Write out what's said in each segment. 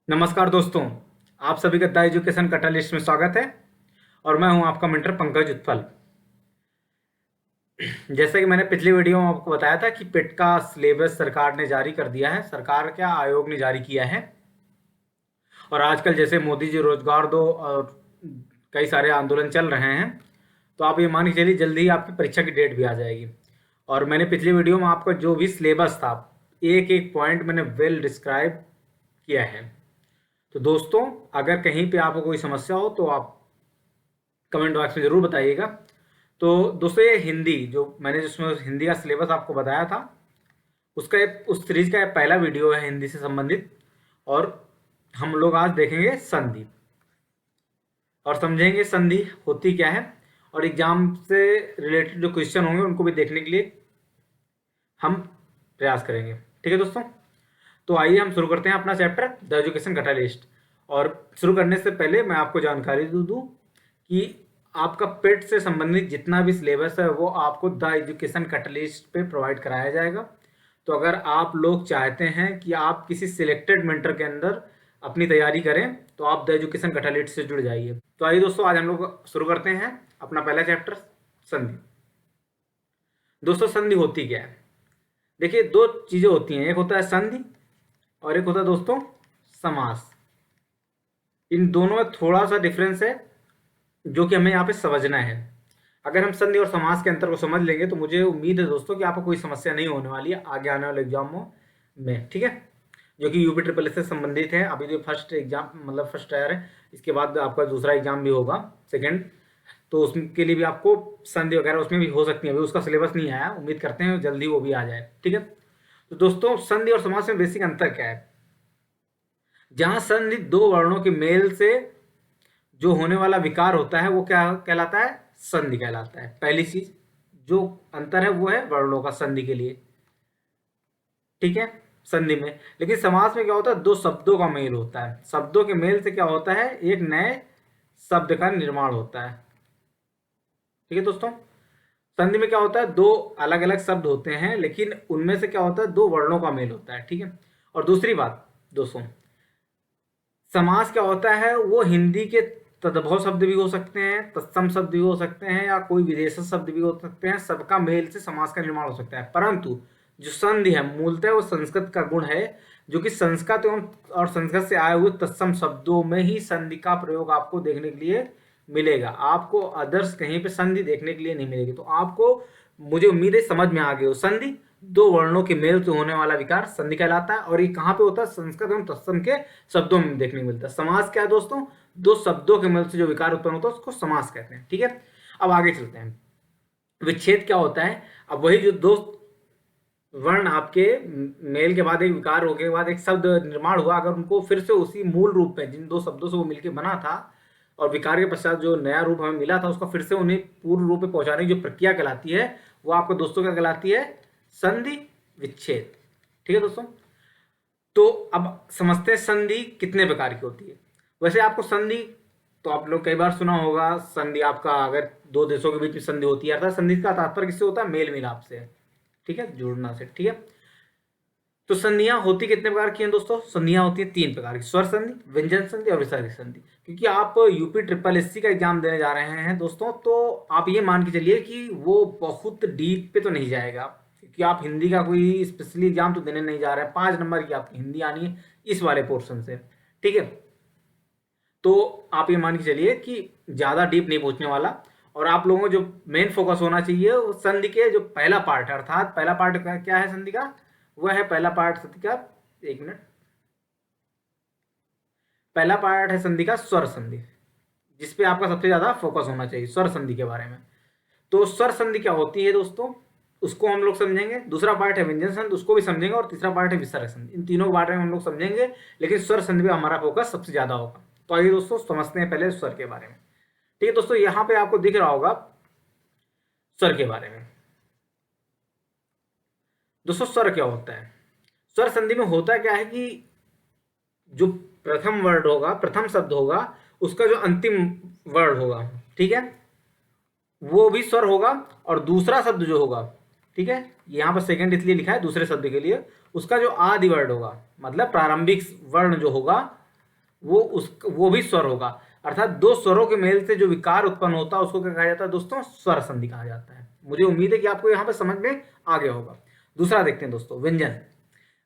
नमस्कार दोस्तों, आप सभी का द एजुकेशन कैटलिस्ट में स्वागत है। और मैं हूं आपका मेंटर पंकज उत्पल। जैसे कि मैंने पिछली वीडियो में आपको बताया था कि पेट का सिलेबस सरकार ने जारी कर दिया है। सरकार क्या, आयोग ने जारी किया है। और आजकल जैसे मोदी जी रोजगार दो और कई सारे आंदोलन चल रहे हैं, तो आप ये मान के चलिए जल्दी ही आपकी परीक्षा की डेट भी आ जाएगी। और मैंने पिछली वीडियो में आपका जो भी सिलेबस था, एक एक पॉइंट मैंने वेल डिस्क्राइब किया है। तो दोस्तों, अगर कहीं पे आपको कोई समस्या हो तो आप कमेंट बॉक्स में ज़रूर बताइएगा। तो दोस्तों, ये हिंदी जो मैंने जिसमें हिंदी का सिलेबस आपको बताया था, उसका उस सीरीज का पहला वीडियो है हिंदी से संबंधित। और हम लोग आज देखेंगे संधि और समझेंगे संधि होती क्या है, और एग्जाम से रिलेटेड जो क्वेश्चन होंगे उनको भी देखने के लिए हम प्रयास करेंगे। ठीक है दोस्तों, तो आइए हम शुरू करते हैं अपना चैप्टर द एजुकेशन कैटलिस्ट। और शुरू करने से पहले मैं आपको जानकारी दूं कि आपका पेट से संबंधित जितना भी सिलेबस है वो आपको द एजुकेशन कैटलिस्ट पे प्रोवाइड कराया जाएगा। तो अगर आप लोग चाहते हैं कि आप किसी सिलेक्टेड मेंटर के अंदर अपनी तैयारी करें, तो आप द एजुकेशन कैटलिस्ट से जुड़ जाइए। तो आइए दोस्तों, आज हम लोग शुरू करते हैं अपना पहला चैप्टर, संधि। दोस्तों, संधि होती क्या है? देखिए, दो चीजें होती हैं, एक होता है संधि और एक होता है दोस्तों समास। इन दोनों में थोड़ा सा डिफरेंस है जो कि हमें यहाँ पे समझना है। अगर हम संधि और समास के अंतर को समझ लेंगे तो मुझे उम्मीद है दोस्तों कि आपको कोई समस्या नहीं होने वाली है आगे आने वाले एग्जामों में। ठीक है, जो कि यूपी ट्रिपल एस से संबंधित है। अभी जो फर्स्ट एग्जाम मतलब फर्स्ट ईयर है, इसके बाद आपका दूसरा एग्जाम भी होगा, सेकेंड। तो उसके लिए भी आपको संधि वगैरह उसमें भी हो सकती है। अभी उसका सिलेबस नहीं आया, उम्मीद करते हैं जल्दी वो भी आ जाए। ठीक है, तो दोस्तों, संधि और समास में बेसिक अंतर क्या है? जहां संधि दो वर्णों के मेल से जो होने वाला विकार होता है वो क्या कहलाता है? संधि कहलाता है। पहली चीज जो अंतर है वो है वर्णों का संधि के लिए। ठीक है, संधि में। लेकिन समास में क्या होता है? दो शब्दों का मेल होता है। शब्दों के मेल से क्या होता है? एक नए शब्द का निर्माण होता है। ठीक है दोस्तों, संधि में क्या होता है? दो अलग अलग शब्द होते हैं, लेकिन उनमें से क्या होता है? दो वर्णों का मेल होता है। ठीक है, और दूसरी बात दोस्तों, समास क्या होता है? वो हिंदी के तद्भव शब्द भी हो सकते हैं, तत्सम शब्द भी हो सकते हैं, या कोई विदेशी शब्द भी हो सकते हैं। सबका मेल से समास का निर्माण हो सकता है। परंतु जो संधि है मूलतः वो संस्कृत का गुण है, जो कि संस्कृत एवं और संस्कृत से आए हुए तत्सम शब्दों में ही संधि का प्रयोग आपको देखने के लिए मिलेगा। आपको अदर्स कहीं पे संधि देखने के लिए नहीं मिलेगी। तो आपको, मुझे उम्मीद है समझ में आ गई हो, संधि दो वर्णों के मेल से होने वाला विकार संधि कहलाता है। और ये कहाँ पे होता है? संस्कृत एवं तत्सम के शब्दों में देखने को मिलता है। समास क्या है दोस्तों? दो शब्दों के मेल से जो विकार उत्पन्न होता है उसको समास कहते हैं। ठीक है, अब आगे चलते हैं। विच्छेद क्या होता है? अब वही जो दो वर्ण आपके मेल के बाद एक विकार होने के बाद एक शब्द निर्माण हुआ, अगर उनको फिर से उसी मूल रूप में जिन दो शब्दों से वो मिलकर बना था, और विकार के पश्चात जो नया रूप हमें मिला था, उसका फिर से उन्हें पूर्ण रूप में पहुंचाने की जो प्रक्रिया कहलाती है, वो आपको दोस्तों क्या कहलाती है? संधि विच्छेद। ठीक है दोस्तों, तो अब समझते हैं संधि कितने प्रकार की होती है। वैसे आपको संधि तो आप लोग कई बार सुना होगा। संधि आपका अगर दो देशों के बीच में संधि होती है, अर्थात संधि का तात्पर्य किससे होता है? मेल मिलाप से। ठीक है, जुड़ना से। ठीक है, तो संधियां होती कितने प्रकार की हैं दोस्तों? संधियां होती हैं तीन प्रकार की, स्वर संधि, व्यंजन संधि और विसर्ग संधि। क्योंकि आप यूपी ट्रिपल एससी का एग्जाम देने जा रहे हैं दोस्तों, तो आप ये मान के चलिए कि वो बहुत डीप पे तो नहीं जाएगा, क्योंकि आप हिंदी का कोई स्पेशली एग्जाम तो देने नहीं जा रहे हैं। 5 नंबर की आपकी हिंदी आनी है इस वाले पोर्शन से। ठीक है, तो आप ये मान के चलिए कि ज्यादा डीप नहीं पहुंचने वाला। और आप लोगों को जो मेन फोकस होना चाहिए वो संधि के जो पहला पार्ट है, अर्थात पहला पार्ट क्या है संधि का? वह है पहला पार्ट संधि का, एक मिनट, पहला पार्ट है संधि का स्वर संधि, जिसपे आपका सबसे ज्यादा फोकस होना चाहिए, स्वर संधि के बारे में। तो स्वर संधि क्या होती है दोस्तों, उसको हम लोग समझेंगे। दूसरा पार्ट है व्यंजन संधि, उसको भी समझेंगे। और तीसरा पार्ट है विसर्ग संधि। इन तीनों के बारे में हम लोग समझेंगे, लेकिन स्वर संधि पे हमारा फोकस सबसे ज्यादा होगा। तो आइए दोस्तों समझते हैं पहले स्वर के बारे में। ठीक है दोस्तों, यहाँ पे आपको दिख रहा होगा स्वर के बारे में। दोस्तों, स्वर क्या होता है? स्वर संधि में होता क्या है कि जो प्रथम वर्ड होगा, प्रथम शब्द होगा, उसका जो अंतिम वर्ड होगा, ठीक है, वो भी स्वर होगा। और दूसरा शब्द जो होगा, ठीक है, यहाँ पर सेकंड इसलिए लिखा है दूसरे शब्द के लिए, उसका जो आदि वर्ड होगा, मतलब प्रारंभिक वर्ण जो होगा, वो भी स्वर होगा। अर्थात दो स्वरों के मेल से जो विकार उत्पन्न होता है उसको क्या कहा जाता है दोस्तों? स्वर संधि कहा जाता है। मुझे उम्मीद है कि आपको यहाँ पे समझ में आ गया होगा। दूसरा देखते हैं दोस्तों, व्यंजन।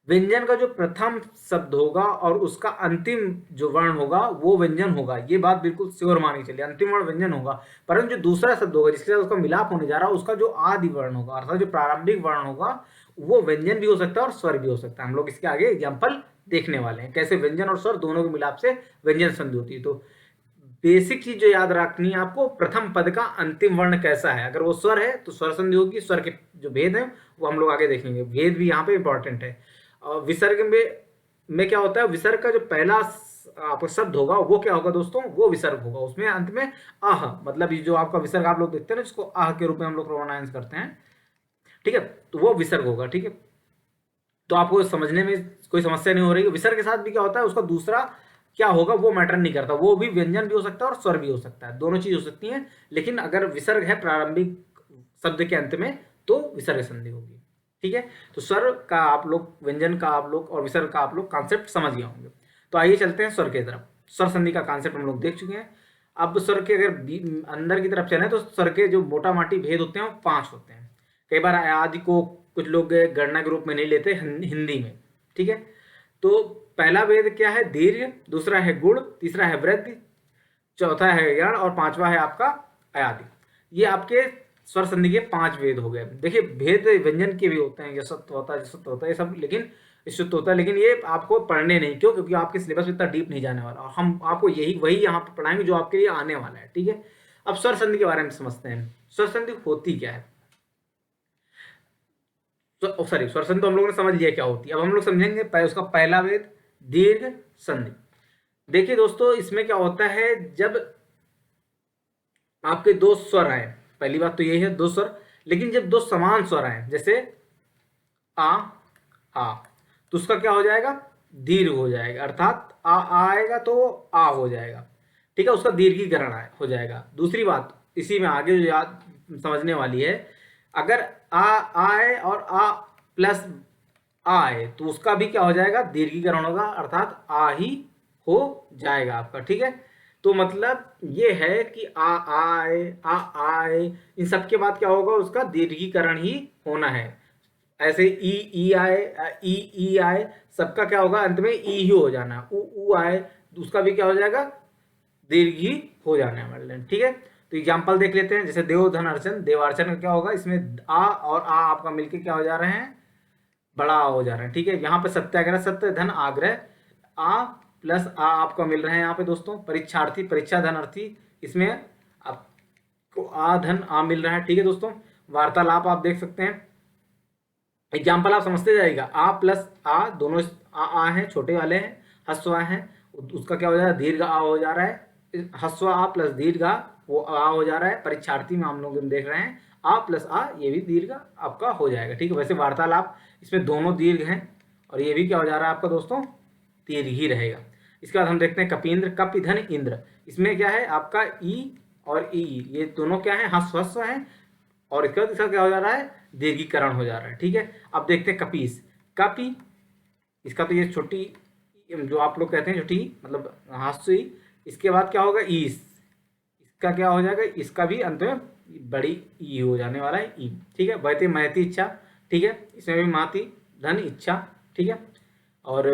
व्यंजन का जो प्रथम शब्द होगा और उसका अंतिम जो वर्ण होगा वो व्यंजन होगा। ये बात बिल्कुल श्योर मानी चलिए, अंतिम वर्ण व्यंजन होगा। परंतु जो दूसरा शब्द होगा जिसके साथ उसका मिलाप होने जा रहा है उसका जो आदि वर्ण होगा अर्थात जो प्रारंभिक वर्ण होगा वो व्यंजन भी हो सकता है और स्वर भी हो सकता है। हम लोग इसके आगे एग्जाम्पल देखने वाले हैं कैसे व्यंजन और स्वर दोनों के मिलाप से व्यंजन संधि होती है। तो बेसिक चीज जो याद रखनी है आपको, प्रथम पद का अंतिम वर्ण कैसा है। अगर वो स्वर है तो स्वर संधि होगी। स्वर के जो भेद है वो हम लोग आगे देखेंगे, भेद भी यहाँ पे इंपॉर्टेंट है। विसर्ग में क्या होता है, विसर्ग का जो पहला आपका शब्द होगा वो क्या होगा दोस्तों? वो विसर्ग होगा। उसमें अंत में आह, मतलब ये जो आपका विसर्ग आप लोग देखते हैं ना जिसको आह के रूप में हम लोग प्रोनाउंस करते हैं, ठीक है, तो वो विसर्ग होगा। ठीक है, तो आपको समझने में कोई समस्या नहीं हो रही है। विसर्ग के साथ भी क्या होता है, उसका दूसरा क्या होगा वो मैटर नहीं करता, वो भी व्यंजन भी हो सकता है और स्वर भी हो सकता है, दोनों चीज हो सकती हैं। लेकिन अगर विसर्ग है प्रारंभिक शब्द के अंत में तो विसर्ग संधि होगी। ठीक है, तो स्वर का आप लोग, व्यंजन का आप लोग और विसर्ग का आप लोग कॉन्सेप्ट समझ गए होंगे। तो आइए चलते हैं स्वर की तरफ। स्वर संधि का कॉन्सेप्ट हम लोग देख चुके हैं। अब स्वर के अगर अंदर की तरफ चले तो स्वर के जो मोटा माटी भेद होते हैं वो 5 होते हैं। कई बार आदि को कुछ लोग गणना के रूप में नहीं लेते हिंदी में। ठीक है, तो पहला भेद क्या है? दीर्घ, दूसरा है गुण, तीसरा है वृद्धि, चौथा है यण और पांचवा है आपका अयादि। ये आपके स्वर संधि के 5 भेद हो गए। देखिए भेद व्यंजन के भी होते हैं, यशत्व होता है, जसत्व होता है, ये सब, लेकिन शुद्ध होता है, लेकिन ये आपको पढ़ने नहीं, क्यों? क्योंकि आपके सिलेबस में इतना डीप नहीं जाने वाला और हम आपको वही यहाँ पर पढ़ाएंगे जो आपके लिए आने वाला है। ठीक है, अब स्वर संधि के बारे में समझते हैं। स्वर संधि होती क्या है? सॉरी, स्वर संधि तो हम लोगों ने समझ लिया क्या होती है। अब हम लोग समझेंगे उसका पहला भेद दीर्घ संधि। देखिए दोस्तों, इसमें क्या होता है, जब आपके दो स्वर आए, पहली बात तो यही है दो स्वर, लेकिन जब दो समान स्वर आए जैसे आ तो उसका क्या हो जाएगा? दीर्घ हो जाएगा, अर्थात आ आएगा तो आ हो जाएगा। ठीक है, उसका दीर्घीकरण हो जाएगा। दूसरी बात इसी में आगे जो याद समझने वाली है, अगर आ आए और आ प्लस आए तो उसका भी क्या हो जाएगा? दीर्घीकरण होगा, अर्थात आ ही हो जाएगा आपका। ठीक है, तो मतलब ये है कि आ आए इन सब के बाद क्या होगा? उसका दीर्घीकरण ही होना है। ऐसे ई आए सबका क्या होगा? अंत में ई ही हो जाना है। उ आए उसका भी क्या हो जाएगा? दीर्घ ही हो जाना है मतलब। ठीक है, तो एग्जाम्पल देख लेते हैं। जैसे देव धन अर्चन, देवार्चन का क्या होगा? इसमें आ और आ आपका मिलके क्या हो जा रहे हैं? बड़ा आ हो जा रहे हैं। ठीक है, यहाँ पे सत्याग्रह, सत्य धन आग्रह, आ प्लस आ आपको मिल रहे हैं यहाँ पे दोस्तों। परीक्षार्थी, परीक्षा धन अर्थी, इसमें आपको आ धन आ मिल रहा है। ठीक है दोस्तों, वार्तालाप आप देख सकते हैं। एग्जाम्पल आप समझते जाइएगा। आ प्लस आ दोनों आ है, छोटे वाले हैं, हस्व आ है, उसका क्या हो जा रहा है? दीर्घ आ हो जा रहा है। हस्व आ प्लस दीर्घ आ, वो आ हो जा रहा है। परीक्षार्थी में हम लोग देख रहे हैं आ प्लस आ, ये भी दीर्घ आपका हो जाएगा। ठीक है, वैसे वार्तालाप इसमें दोनों दीर्घ हैं और ये भी क्या हो जा रहा है आपका दोस्तों? दीर्घ ही रहेगा। इसके बाद हम देखते हैं कपींद्र, कप धन इंद्र, इसमें क्या है आपका ई और ई, ये दोनों क्या है? हस्व हैं और इसके बाद इसका क्या हो जा रहा है? दीर्घीकरण हो जा रहा है। ठीक है, अब देखते हैं कपीस, कपी, इसका तो ये छोटी जो आप लोग कहते हैं छोटी मतलब हास्य, इसके बाद क्या होगा? ईस, इसका क्या हो जाएगा? इसका भी अंत में बड़ी ई हो जाने वाला है, ई। ठीक है, वैसे महती इच्छा, ठीक है, इसमें भी महती धन इच्छा। ठीक है, और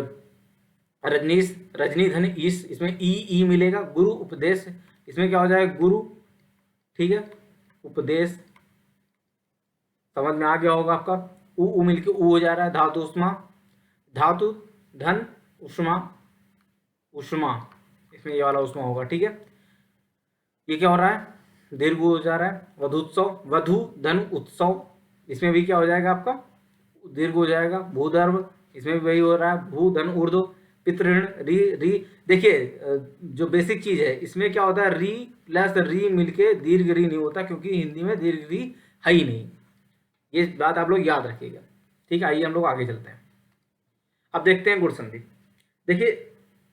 रजनीश, रजनी धन ईस, इसमें ई मिलेगा। गुरु उपदेश, इसमें क्या हो जाएगा? गुरु। ठीक है, उपदेश समझ में आ गया होगा आपका। उ मिलके उ हो जा रहा है। धातु उष्मा, धातु धन उष्मा, उष्मा, इसमें ये वाला उष्मा होगा। ठीक है, ये क्या हो रहा है? दीर्घ हो जा रहा है। वधुत्सव, वधु धन उत्सव, इसमें भी क्या हो जाएगा आपका? दीर्घ हो जाएगा। भूधर्व, इसमें भी वही हो रहा है। भू धन ऊर्ध्व, पितृण री री, देखिए जो बेसिक चीज है इसमें क्या होता है? री प्लस री मिलके दीर्घ री नहीं होता, क्योंकि हिंदी में दीर्घ री है ही नहीं। ये बात आप लोग याद रखिएगा। ठीक है, आइए हम लोग आगे चलते हैं। अब देखते हैं गुण संधि। देखिए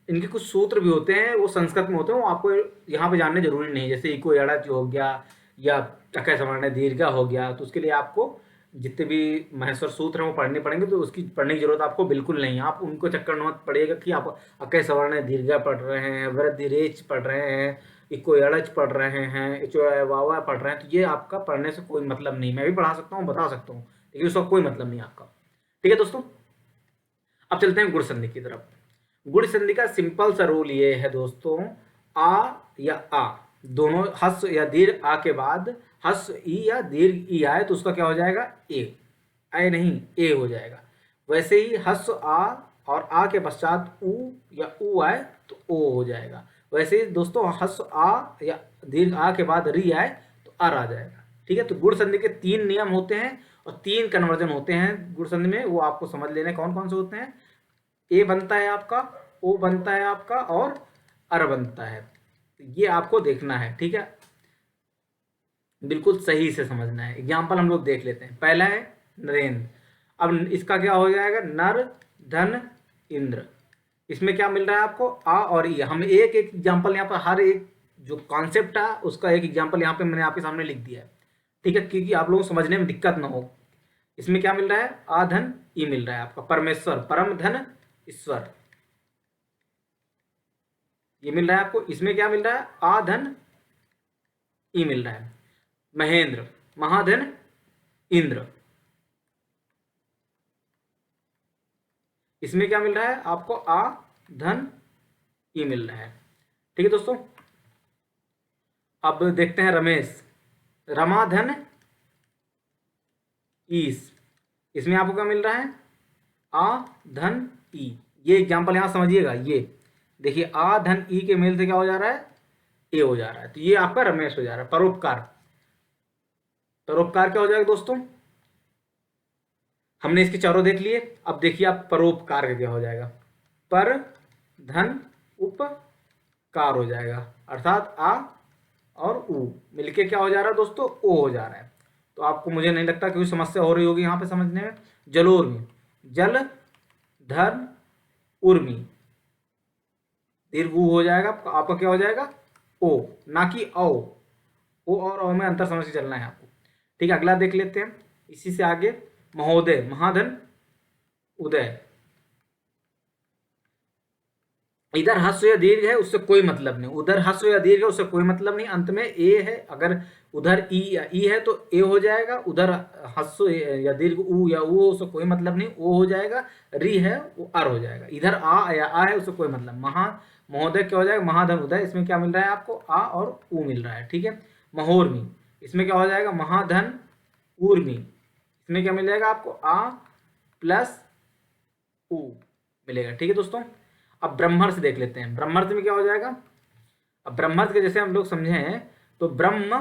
इनके कुछ सूत्र भी होते हैं, वो संस्कृत में होते हैं, वो आपको यहाँ पे जानने जरूरी नहीं है। जैसे इको एड़ा जो हो गया या टका समान्य दीर्घा हो गया, तो उसके लिए आपको जितने भी महेश्वर सूत्र हैं वो पढ़ने पड़ेंगे, तो उसकी पढ़ने की जरूरत आपको बिल्कुल नहीं है। आप उनको चक्कर में मत पड़ेगा कि आप अकय सवर्ण दीर्घ पढ़ रहे हैं, वृद्धि रेच पढ़ रहे हैं, इको अड़च पढ़ रहे हैं, इचो वावा पढ़ रहे हैं, तो ये आपका पढ़ने से कोई मतलब नहीं। मैं भी पढ़ा सकता हूँ, बता सकता हूँ, लेकिन उसका कोई मतलब नहीं आपका। ठीक है दोस्तों, अब चलते हैं गुण संधि की तरफ। गुण संधि का सिंपल सा रूल ये है दोस्तों, आ या आ दोनों हस या दीर्घ आ के बाद हस ई या दीर्घ ई आए तो उसका क्या हो जाएगा, ए। आए नहीं, ए हो जाएगा। वैसे ही हस आ और आ के पश्चात उ या उ आए तो ओ हो जाएगा। वैसे ही दोस्तों हस आ या दीर्घ आ के बाद री आए तो अर आ जाएगा। ठीक है, तो गुण संधि के 3 नियम होते हैं और 3 कन्वर्जन होते हैं गुण संधि में, वो आपको समझ लेने कौन कौन से होते हैं। ए बनता है आपका, ओ बनता है आपका, और अर बनता है। ये आपको देखना है। ठीक है, बिल्कुल सही से समझना है। एग्जाम्पल हम लोग देख लेते हैं। पहला है नरेंद्र। अब इसका क्या हो जाएगा, नर धन इंद्र। इसमें क्या मिल रहा है आपको, आ और ई। हम एक एक एग्जाम्पल यहाँ पर, हर एक जो कॉन्सेप्ट है उसका एक एग्जाम्पल यहाँ पे मैंने आपके सामने लिख दिया है। ठीक है, क्योंकि आप लोगों को समझने में दिक्कत ना हो। इसमें क्या मिल रहा है, आ धन ई मिल रहा है आपका, परमेश्वर, परम धन ईश्वर, ये मिल रहा है आपको। इसमें क्या मिल रहा है, आ धन ई मिल रहा है। महेंद्र, महाधन इंद्र, इसमें क्या मिल रहा है आपको, आ धन ई मिल रहा है। ठीक है दोस्तों, अब देखते हैं रमेश, रमाधन ईस। इसमें आपको क्या मिल रहा है, आ धन ई। ये एग्जाम्पल यहां समझिएगा, ये देखिए आ धन ई के मेल से क्या हो जा रहा है, ए हो जा रहा है, तो ये आपका रमेश हो जा रहा है। परोपकार, परोपकार क्या हो जाएगा दोस्तों, हमने इसके चारों देख लिए। अब देखिए आप परोपकार का क्या हो जाएगा, पर धन उपकार हो जाएगा, अर्थात आ और उ मिलके क्या हो जा रहा है दोस्तों, ओ हो जा रहा है। तो आपको, मुझे नहीं लगता कोई समस्या हो रही होगी यहाँ पे समझने में। जलोर्मी, जल धन उर्मी, दीर्घ ऊ हो जाएगा आपका, क्या हो जाएगा, ओ, ना कि औ। ओ और औ में अंतर समझ के चलना है आपको। ठीक है, अगला देख लेते हैं इसी से आगे। महोदय, महाधन उदय। इधर हस्व या दीर्घ है उससे कोई मतलब नहीं, उधर हस्व या दीर्घ है उससे कोई मतलब नहीं, अंत में ए है। अगर उधर ई या ई है तो ए हो जाएगा, उधर हस्व या दीर्घ ऊ या ऊ उससे कोई मतलब नहीं, ओ हो जाएगा। री है वो अर हो जाएगा। इधर आ या आ है उससे कोई मतलब। महोदय क्या हो जाएगा, महाधन उदय। इसमें क्या मिल रहा है आपको, आ और ऊ मिल रहा है। ठीक है, महोर्मी, इसमें क्या हो जाएगा, महाधन ऊर्मी। इसमें क्या मिल जाएगा आपको, आ प्लस ऊ मिलेगा। ठीक है दोस्तों, अब ब्रह्मर्ष देख लेते हैं। ब्रह्मर्ष में क्या हो जाएगा, अब ब्रह्मर्ष के जैसे हम लोग समझे हैं तो ब्रह्म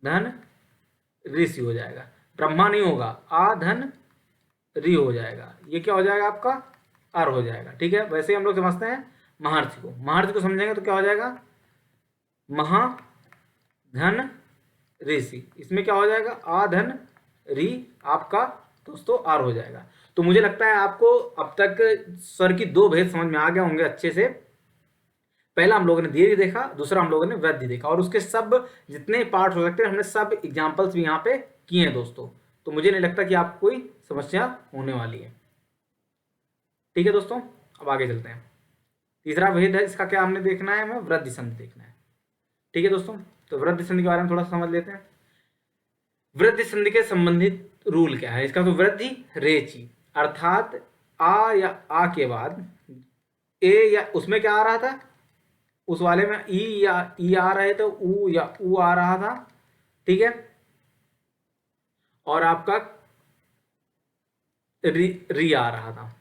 धन ऋषि हो जाएगा, ब्रह्मा नहीं होगा, आ धन री हो जाएगा। ये क्या हो जाएगा आपका, अर हो जाएगा। ठीक है, वैसे ही हम लोग समझते हैं महर्षि को। महर्षि को समझेंगे तो क्या हो जाएगा, महा धन ऋषि। इसमें क्या हो जाएगा, आ धन री आपका दोस्तों आर हो जाएगा। तो मुझे लगता है आपको अब तक स्वर की 2 भेद समझ में आ गए होंगे अच्छे से। पहला हम लोगों ने दीर्घ देखा, दूसरा हम लोगों ने वृद्धि देखा, और उसके सब जितने पार्ट हो सकते हैं हमने सब एग्जाम्पल्स भी यहाँ पे किए हैं दोस्तों। तो मुझे नहीं लगता कि आपको कोई समस्या होने वाली है। ठीक है दोस्तों, अब आगे चलते हैं। तीसरा भेद है, इसका क्या हमने देखना है, हमें वृद्धि संधि देखना है। ठीक है दोस्तों, तो वृद्धि संधि के बारे में थोड़ा समझ लेते हैं। वृद्धि संधि के संबंधित रूल क्या है इसका, तो वृद्धि रेची, अर्थात आ या आ के बाद ए या उसमें क्या आ रहा था, उस वाले में ई या ई आ रहे थे, ऊ या ऊ आ रहा था। ठीक है, और आपका री आ रहा था।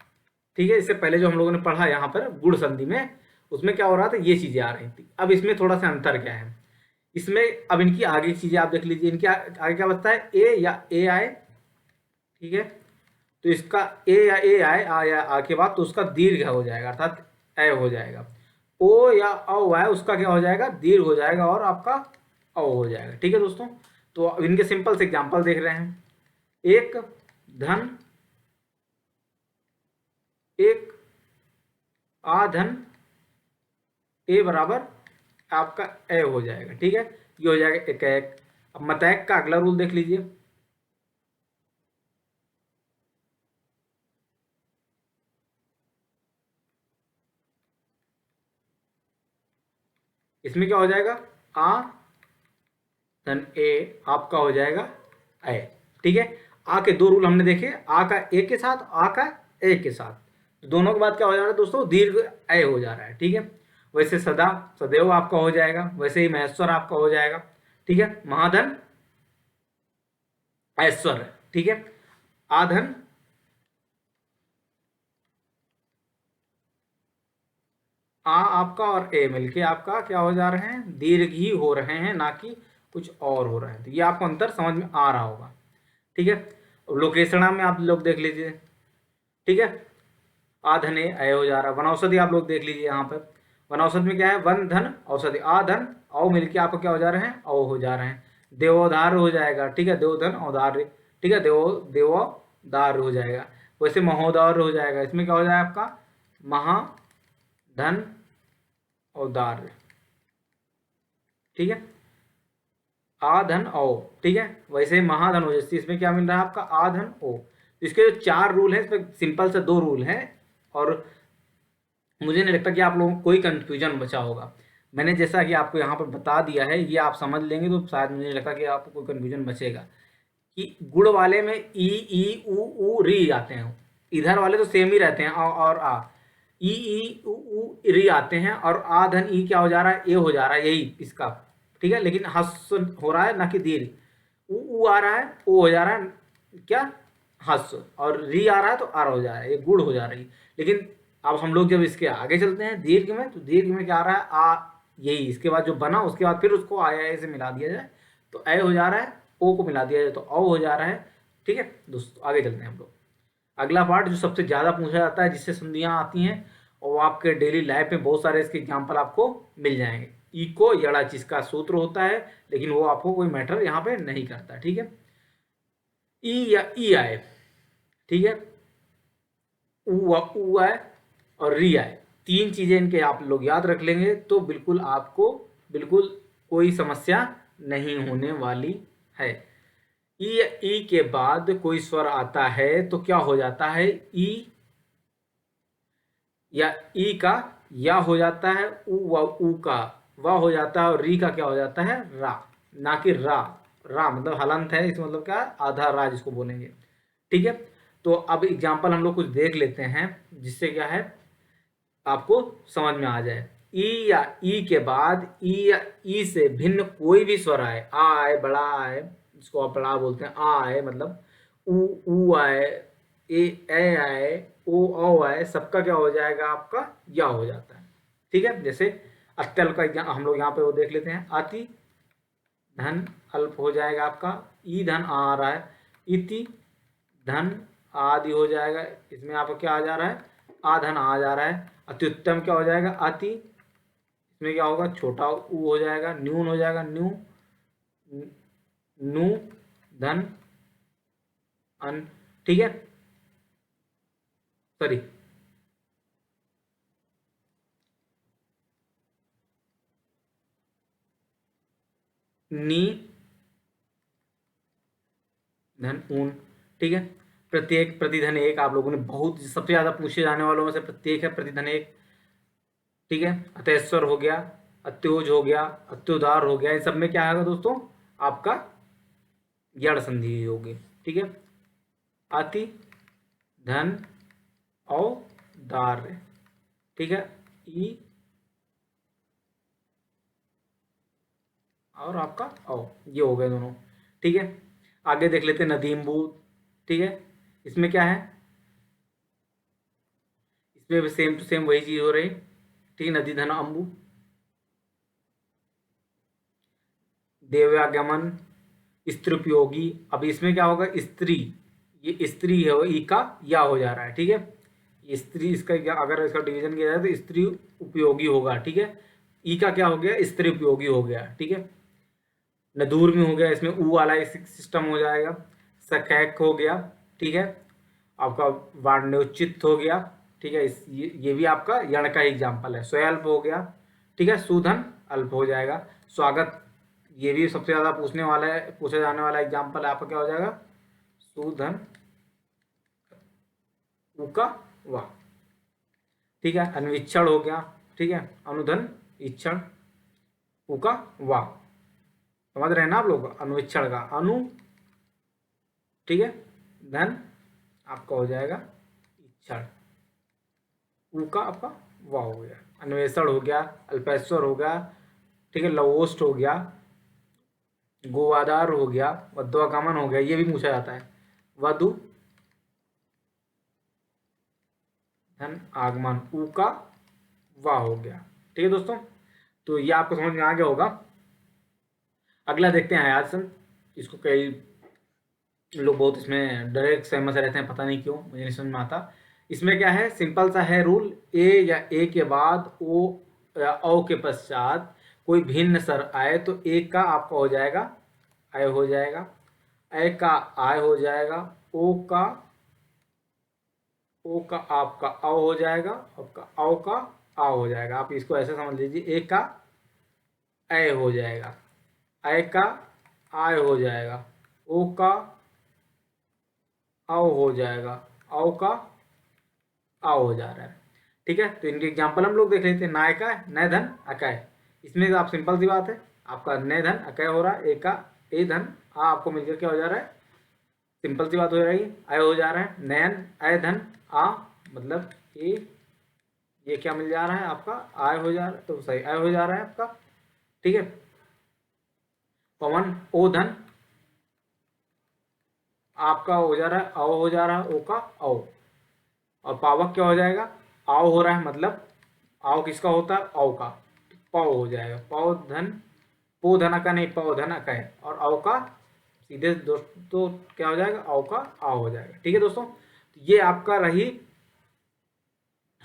ठीक है, इससे पहले जो हम लोगों ने पढ़ा यहाँ पर गुण संधि में, उसमें क्या हो रहा था, ये चीजें आ रही थी। अब इसमें थोड़ा सा अंतर क्या है, इसमें अब इनकी आगे की चीजें आप देख लीजिए। इनके आगे क्या बचता है, ए या ए आए। ठीक है, तो इसका ए आए, आ या आ के बाद तो उसका दीर्घ हो जाएगा, अर्थात ए हो जाएगा। ओ या औ आए उसका क्या हो जाएगा, दीर्घ हो जाएगा और आपका औ हो जाएगा। ठीक है दोस्तों, तो अब इनके सिंपल से एग्जांपल देख रहे हैं। एक धन, एक आ धन ए बराबर आपका ए हो जाएगा। ठीक है, ये हो जाएगा एक एक। अब मतैक का अगला रूल देख लीजिए। इसमें क्या हो जाएगा, आ धन ए आपका हो जाएगा ए। ठीक है, आ के दो रूल हमने देखे, आ का ए के साथ, आ का ए के साथ, तो दोनों के बाद क्या हो जा रहा है दोस्तों, दीर्घ ए हो जा रहा है। ठीक है, वैसे सदा सदैव आपका हो जाएगा, वैसे ही महेश्वर आपका हो जाएगा। ठीक है, महाधन ऐश्वर। ठीक है, आधन आ आपका और ए मिलके आपका क्या हो जा रहे हैं, दीर्घ ही हो रहे हैं, ना कि कुछ और हो रहे हैं। तो ये आपको अंतर समझ में आ रहा होगा। ठीक है, लोकेशणा में आप लोग देख लीजिए। ठीक है, आधन ए हो जा रहा है। वनौषधि आप लोग देख लीजिए यहाँ पर, वनौषधि में क्या है, वन धन औषधि, आधन औ मिलके आपको क्या हो जा रहे हैं, औ हो जा रहे हैं। देवोधार हो जाएगा। ठीक है, देवधन औदार्य। ठीक है, देवोदार हो जाएगा। वैसे महोदार हो जाएगा। इसमें क्या हो जाएगा आपका, महाधन औदार्य। ठीक है, आधन ओ। ठीक है, वैसे महाधन हो जैसे इसमें क्या मिल रहा है आपका, आधन ओ। तो इसके जो चार रूल हैं, इसमें सिंपल से दो रूल हैं, और मुझे नहीं लगता कि आप लोगों को कोई कंफ्यूजन बचा होगा। मैंने जैसा कि आपको यहाँ पर बता दिया है, ये आप समझ लेंगे तो शायद मुझे नहीं लगता कि आपको कोई कंफ्यूजन बचेगा। कि गुड़ वाले में ई उ री आते हैं, इधर वाले तो सेम ही रहते हैं, और आ। ई उ री आते हैं, और आ धन ई क्या हो जा रहा है, ए हो जा रहा है, यही इसका। ठीक है, लेकिन हस हो रहा है ना कि दीर्घ। उ आ रहा है, ओ हो जा रहा है क्या, हस, और री आ रहा है तो आर हो जा रहा है, ये गुड़ हो जा रही है। लेकिन अब हम लोग जब इसके आगे चलते हैं दीर्घ में, तो दीर्घ में क्या आ रहा है, आ, यही इसके बाद जो बना उसके बाद फिर उसको आया से मिला दिया जाए तो ए हो जा रहा है, ओ को मिला दिया जाए तो औ हो जा रहा है। ठीक है दोस्तों, आगे चलते हैं हम लोग। अगला पार्ट जो सबसे ज़्यादा पूछा जाता है, जिससे संधियाँ आती हैं, और वो आपके डेली लाइफ में बहुत सारे इसके एग्जाम्पल आपको मिल जाएंगे। इको यड़ा जिसका सूत्र होता है, लेकिन वो आपको कोई मैटर यहाँ पे नहीं करता। ठीक है, ई या ई आए। ठीक है, उ आए और री आए, तीन चीजें इनके आप लोग याद रख लेंगे तो बिल्कुल आपको बिल्कुल कोई समस्या नहीं होने वाली है। ई के बाद कोई स्वर आता है तो क्या हो जाता है, ई या ई का या हो जाता है, उ का वा हो जाता है, और री का क्या हो जाता है, रा, ना कि रा। रा मतलब हलंत है, इस मतलब क्या, आधा रा जिसको बोलेंगे। ठीक है, तो अब एग्जाम्पल हम लोग कुछ देख लेते हैं, जिससे क्या है आपको समझ में आ जाए। ई या ई के बाद ई या ई से भिन्न कोई भी स्वर आए, आ आए, बड़ा आए, जिसको आप बड़ा बोलते हैं, आ आए मतलब, उ आए, ए आए, ओ आए, सबका क्या हो जाएगा आपका, या हो जाता है। ठीक है, जैसे अत्यल का हम लोग यहाँ पे वो देख लेते हैं, अति धन अल्प हो जाएगा आपका, ई धन आ रहा है, इति धन आदि हो जाएगा। इसमें आपका क्या आ जा रहा है, आ धन आ जा रहा है। अत्युत्तम क्या हो जाएगा, अति, इसमें क्या होगा, छोटा ऊ हो जाएगा, न्यून हो जाएगा, न्यू, नु धन अन। ठीक है, सॉरी, नी धन ऊन। ठीक है, प्रत्येक प्रतिधन एक, आप लोगों ने बहुत सबसे ज्यादा पूछे जाने वालों में से प्रत्येक है प्रतिधन एक। ठीक है, अतैश्वर हो गया, अत्योज हो गया, अत्योदार हो गया, इन सब में क्या आएगा दोस्तों, आपका यड़ संधि होगी। ठीक है, अति धन और दार्य। ठीक है, ई और आपका औ, ये हो गए दोनों। ठीक है, आगे देख लेते हैं नदीम्बू। ठीक है, इसमें क्या है, इसमें भी सेम टू सेम वही चीज हो रही। ठीक है, नदी धन अम्बु, देवयागमन, स्त्री उपयोगी। अब इसमें क्या होगा, स्त्री, ये स्त्री है, वो ई का या हो जा रहा है। ठीक है, स्त्री, इसका अगर इसका डिवीजन किया जाए तो स्त्री उपयोगी होगा। ठीक है, ई का क्या हो गया, स्त्री उपयोगी हो गया। ठीक है, नदूर में हो गया, इसमें ऊ वाला सिस्टम हो जाएगा। सकैक हो गया। ठीक है, आपका वाण्योचित हो गया। ठीक है, ये भी आपका यण का एग्जाम्पल है। स्वयल्प हो गया। ठीक है, सुधन अल्प हो जाएगा। स्वागत ये भी सबसे ज़्यादा पूछा जाने वाला एग्जाम्पल आपका क्या हो जाएगा, सुधन उका वाह। ठीक है, अन्विक्षण हो गया। ठीक है, अनुधन इक्षण उका वाह, समझ रहे हैं ना आप लोग, अनुवीक्षण का अनु, ठीक है, धन आपका हो जाएगा इक्षण, ऊ का आपका वाह हो गया, अन्वेषण हो गया, अल्पेश्वर हो गया, ठीक है, लवोष्ट हो गया, गोवादार हो गया, वध्वागमन हो गया, ये भी पूछा जाता है, वधु धन आगमन, ऊ का वाह हो गया। ठीक है दोस्तों, तो ये आपको समझ में आ गया होगा। अगला देखते हैं आयासन। इसको कई लोग बहुत इसमें डायरेक्ट सहमत रहते हैं, पता नहीं क्यों, मुझे नहीं समझ में आता। इसमें क्या है, सिंपल सा है रूल, ए या ए के बाद ओ या औ के पश्चात कोई भिन्न स्वर आए तो ए का आपका हो जाएगा आय हो जाएगा, ए का आय हो जाएगा, ओ का आपका औ हो जाएगा, आपका औ का आ हो जाएगा। आप इसको ऐसे समझ लीजिए, ए का ए हो जाएगा, ए का आय हो जाएगा, ओ का आओ हो जाएगा, आओ का आओ हो जा रहा है। ठीक है, तो इनके एग्जाम्पल हम लोग देख लेते हैं। नाय का नय धन अकय, इसमें आप सिंपल सी बात है, आपका नय धन अकय हो रहा है, ए का ए धन आ आपको मिलकर क्या हो जा रहा है, सिंपल सी बात हो जाएगी, अय हो जा रहा है, नयन अय धन आ मतलब ए, ये क्या मिल जा रहा है आपका आय हो जा रहा है, तो सही आय हो जा रहा है आपका। ठीक है, पवन ओ धन आपका हो जा रहा है, औ हो जा रहा है, ओ का औ, और पावक क्या हो जाएगा, आओ हो रहा है, मतलब आओ किसका होता है, औ का, तो पाव हो जाएगा, पाव धन पो धन का नहीं, पाव धन का है, और औ का सीधे दोस्तों क्या हो जाएगा, औ का आ हो जाएगा। ठीक है दोस्तों, तो ये आपका रही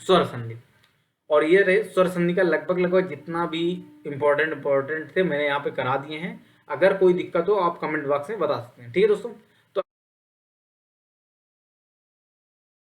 स्वर संधि, और ये रहे स्वर संधि का लगभग जितना भी इंपॉर्टेंट थे मैंने यहाँ पे करा दिए हैं। अगर कोई दिक्कत हो आप कमेंट बॉक्स में बता सकते हैं। ठीक है दोस्तों।